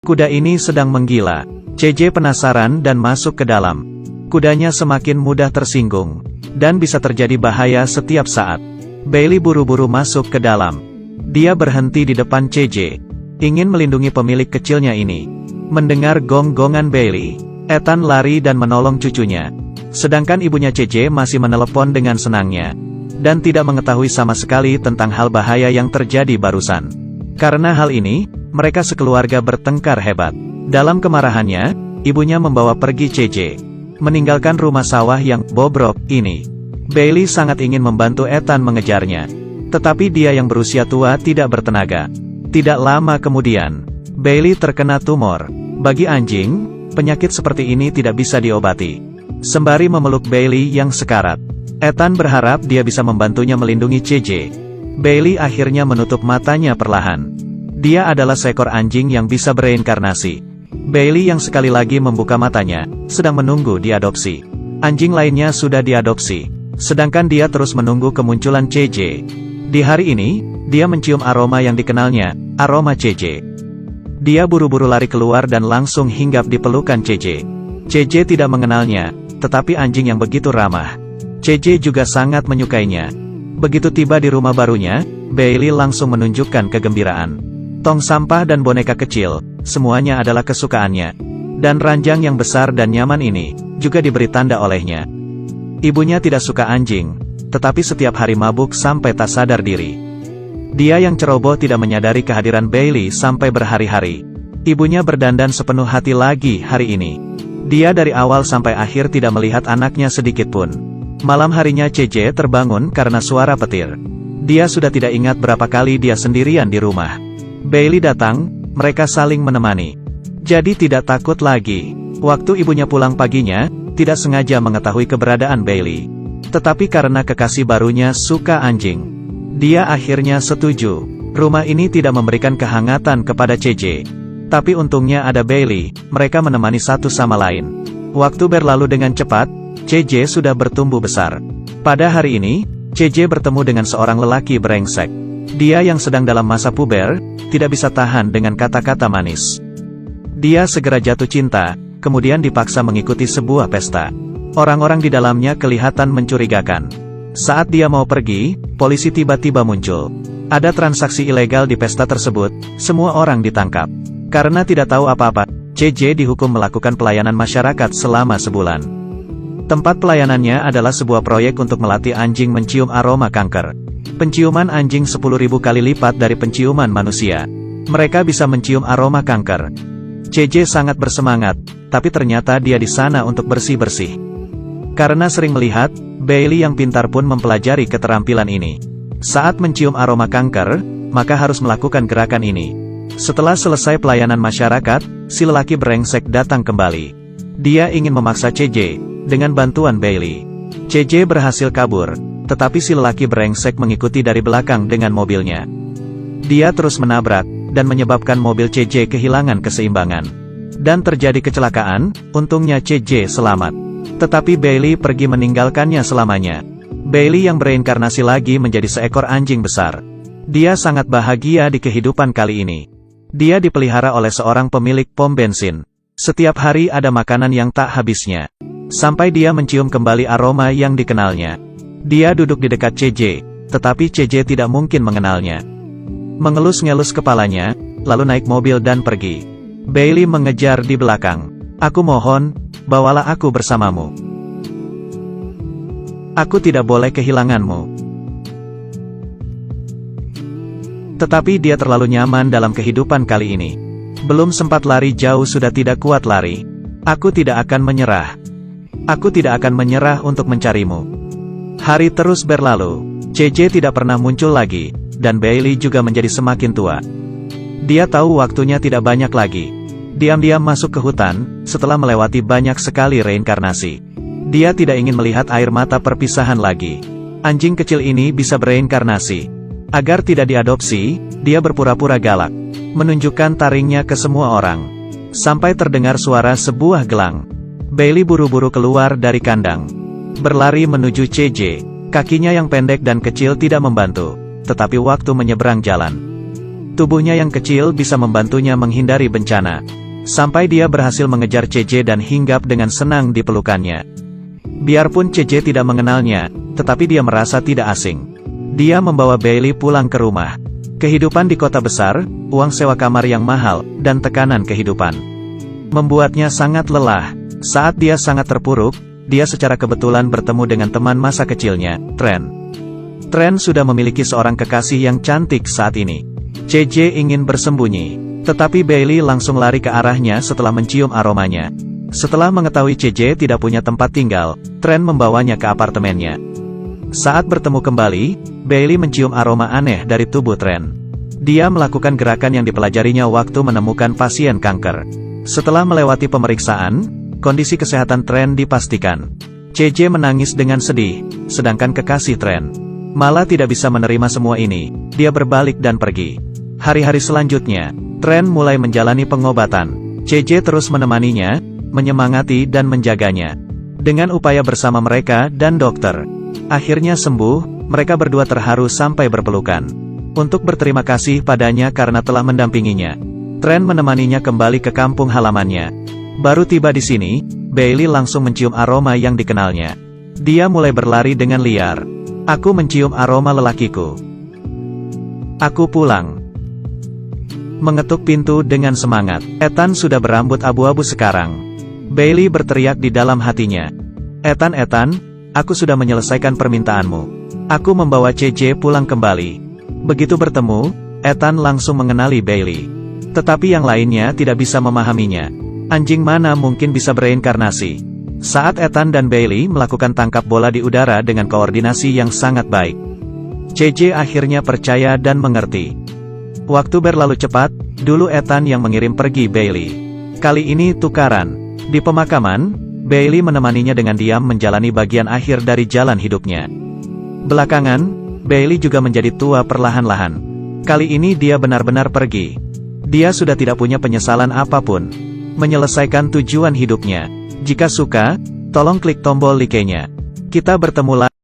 Kuda ini sedang menggila. CJ penasaran dan masuk ke dalam. Kudanya semakin mudah tersinggung, dan bisa terjadi bahaya setiap saat. Bailey buru-buru masuk ke dalam. Dia berhenti di depan CJ, ingin melindungi pemilik kecilnya ini. Mendengar gong-gongan Bailey, Ethan lari dan menolong cucunya. Sedangkan ibunya CJ masih menelepon dengan senangnya, dan tidak mengetahui sama sekali tentang hal bahaya yang terjadi barusan. Karena hal ini, mereka sekeluarga bertengkar hebat. Dalam kemarahannya, ibunya membawa pergi CJ, meninggalkan rumah sawah yang bobrok ini. Bailey sangat ingin membantu Ethan mengejarnya, tetapi dia yang berusia tua tidak bertenaga. Tidak lama kemudian, Bailey terkena tumor. Bagi anjing, penyakit seperti ini tidak bisa diobati. Sembari memeluk Bailey yang sekarat, Ethan berharap dia bisa membantunya melindungi CJ. Bailey akhirnya menutup matanya perlahan. Dia adalah seekor anjing yang bisa bereinkarnasi. Bailey yang sekali lagi membuka matanya, sedang menunggu diadopsi. Anjing lainnya sudah diadopsi, sedangkan dia terus menunggu kemunculan CJ. Di hari ini, dia mencium aroma yang dikenalnya, aroma CJ. Dia buru-buru lari keluar dan langsung hinggap di pelukan CJ. CJ tidak mengenalnya, tetapi anjing yang begitu ramah. CJ juga sangat menyukainya. Begitu tiba di rumah barunya, Bailey langsung menunjukkan kegembiraan. Tong sampah dan boneka kecil, semuanya adalah kesukaannya. Dan ranjang yang besar dan nyaman ini, juga diberi tanda olehnya. Ibunya tidak suka anjing, tetapi setiap hari mabuk sampai tak sadar diri. Dia yang ceroboh tidak menyadari kehadiran Bailey sampai berhari-hari. Ibunya berdandan sepenuh hati lagi hari ini. Dia dari awal sampai akhir tidak melihat anaknya sedikit pun. Malam harinya CJ terbangun karena suara petir. Dia sudah tidak ingat berapa kali dia sendirian di rumah. Bailey datang, mereka saling menemani. Jadi tidak takut lagi. Waktu ibunya pulang paginya, tidak sengaja mengetahui keberadaan Bailey. Tetapi karena kekasih barunya suka anjing, dia akhirnya setuju. Rumah ini tidak memberikan kehangatan kepada CJ. Tapi untungnya ada Bailey, mereka menemani satu sama lain. Waktu berlalu dengan cepat, CJ sudah bertumbuh besar. Pada hari ini, CJ bertemu dengan seorang lelaki brengsek. Dia yang sedang dalam masa puber, tidak bisa tahan dengan kata-kata manis. Dia segera jatuh cinta, kemudian dipaksa mengikuti sebuah pesta. Orang-orang di dalamnya kelihatan mencurigakan. Saat dia mau pergi, polisi tiba-tiba muncul. Ada transaksi ilegal di pesta tersebut, semua orang ditangkap. Karena tidak tahu apa-apa, CJ dihukum melakukan pelayanan masyarakat selama sebulan. Tempat pelayanannya adalah sebuah proyek untuk melatih anjing mencium aroma kanker. Penciuman anjing 10.000 kali lipat dari penciuman manusia. Mereka bisa mencium aroma kanker. CJ sangat bersemangat, tapi ternyata dia di sana untuk bersih-bersih. Karena sering melihat, Bailey yang pintar pun mempelajari keterampilan ini. Saat mencium aroma kanker, maka harus melakukan gerakan ini. Setelah selesai pelayanan masyarakat, si lelaki brengsek datang kembali. Dia ingin memaksa CJ, dengan bantuan Bailey. CJ berhasil kabur, tetapi si lelaki brengsek mengikuti dari belakang dengan mobilnya. Dia terus menabrak, dan menyebabkan mobil CJ kehilangan keseimbangan. Dan terjadi kecelakaan, untungnya CJ selamat. Tetapi Bailey pergi meninggalkannya selamanya. Bailey yang bereinkarnasi lagi menjadi seekor anjing besar. Dia sangat bahagia di kehidupan kali ini. Dia dipelihara oleh seorang pemilik pom bensin. Setiap hari ada makanan yang tak habisnya. Sampai dia mencium kembali aroma yang dikenalnya. Dia duduk di dekat CJ, tetapi CJ tidak mungkin mengenalnya. Mengelus-ngelus kepalanya, lalu naik mobil dan pergi. Bailey mengejar di belakang. Aku mohon, bawalah aku bersamamu. Aku tidak boleh kehilanganmu. Tetapi dia terlalu nyaman dalam kehidupan kali ini. Belum sempat lari jauh sudah tidak kuat lari. Aku tidak akan menyerah. Aku tidak akan menyerah untuk mencarimu. Hari terus berlalu. CJ tidak pernah muncul lagi, dan Bailey juga menjadi semakin tua. Dia tahu waktunya tidak banyak lagi. Diam-diam masuk ke hutan, setelah melewati banyak sekali reinkarnasi. Dia tidak ingin melihat air mata perpisahan lagi. Anjing kecil ini bisa bereinkarnasi. Agar tidak diadopsi, dia berpura-pura galak, menunjukkan taringnya ke semua orang. Sampai terdengar suara sebuah gelang. Bailey buru-buru keluar dari kandang. Berlari menuju CJ. Kakinya yang pendek dan kecil tidak membantu, tetapi waktu menyeberang jalan. Tubuhnya yang kecil bisa membantunya menghindari bencana. Sampai dia berhasil mengejar CJ dan hinggap dengan senang di pelukannya. Biarpun CJ tidak mengenalnya, tetapi dia merasa tidak asing. Dia membawa Bailey pulang ke rumah. Kehidupan di kota besar, uang sewa kamar yang mahal, dan tekanan kehidupan membuatnya sangat lelah. Saat dia sangat terpuruk, dia secara kebetulan bertemu dengan teman masa kecilnya, Trent. Trent sudah memiliki seorang kekasih yang cantik saat ini. CJ ingin bersembunyi, tetapi Bailey langsung lari ke arahnya setelah mencium aromanya. Setelah mengetahui CJ tidak punya tempat tinggal, Trent membawanya ke apartemennya. Saat bertemu kembali, Bailey mencium aroma aneh dari tubuh Trent. Dia melakukan gerakan yang dipelajarinya waktu menemukan pasien kanker. Setelah melewati pemeriksaan, kondisi kesehatan Trent dipastikan. CJ menangis dengan sedih, sedangkan kekasih Trent malah tidak bisa menerima semua ini. Dia berbalik dan pergi. Hari-hari selanjutnya, Trent mulai menjalani pengobatan. CJ terus menemaninya, menyemangati dan menjaganya. Dengan upaya bersama mereka dan dokter, akhirnya sembuh. Mereka berdua terharu sampai berpelukan. Untuk berterima kasih padanya karena telah mendampinginya, Trent menemaninya kembali ke kampung halamannya. Baru tiba di sini, Bailey langsung mencium aroma yang dikenalnya. Dia mulai berlari dengan liar. Aku mencium aroma lelakiku. Aku pulang. Mengetuk pintu dengan semangat. Ethan sudah berambut abu-abu sekarang. Bailey berteriak di dalam hatinya. Ethan, aku sudah menyelesaikan permintaanmu. Aku membawa CJ pulang kembali. Begitu bertemu, Ethan langsung mengenali Bailey. Tetapi yang lainnya tidak bisa memahaminya. Anjing mana mungkin bisa bereinkarnasi? Saat Ethan dan Bailey melakukan tangkap bola di udara dengan koordinasi yang sangat baik, CJ akhirnya percaya dan mengerti. Waktu berlalu cepat, dulu Ethan yang mengirim pergi Bailey. Kali ini tukaran. Di pemakaman, Bailey menemaninya dengan diam menjalani bagian akhir dari jalan hidupnya. Belakangan, Bailey juga menjadi tua perlahan-lahan. Kali ini dia benar-benar pergi. Dia sudah tidak punya penyesalan apapun. Menyelesaikan tujuan hidupnya. Jika suka, tolong klik tombol like-nya. Kita bertemu lagi.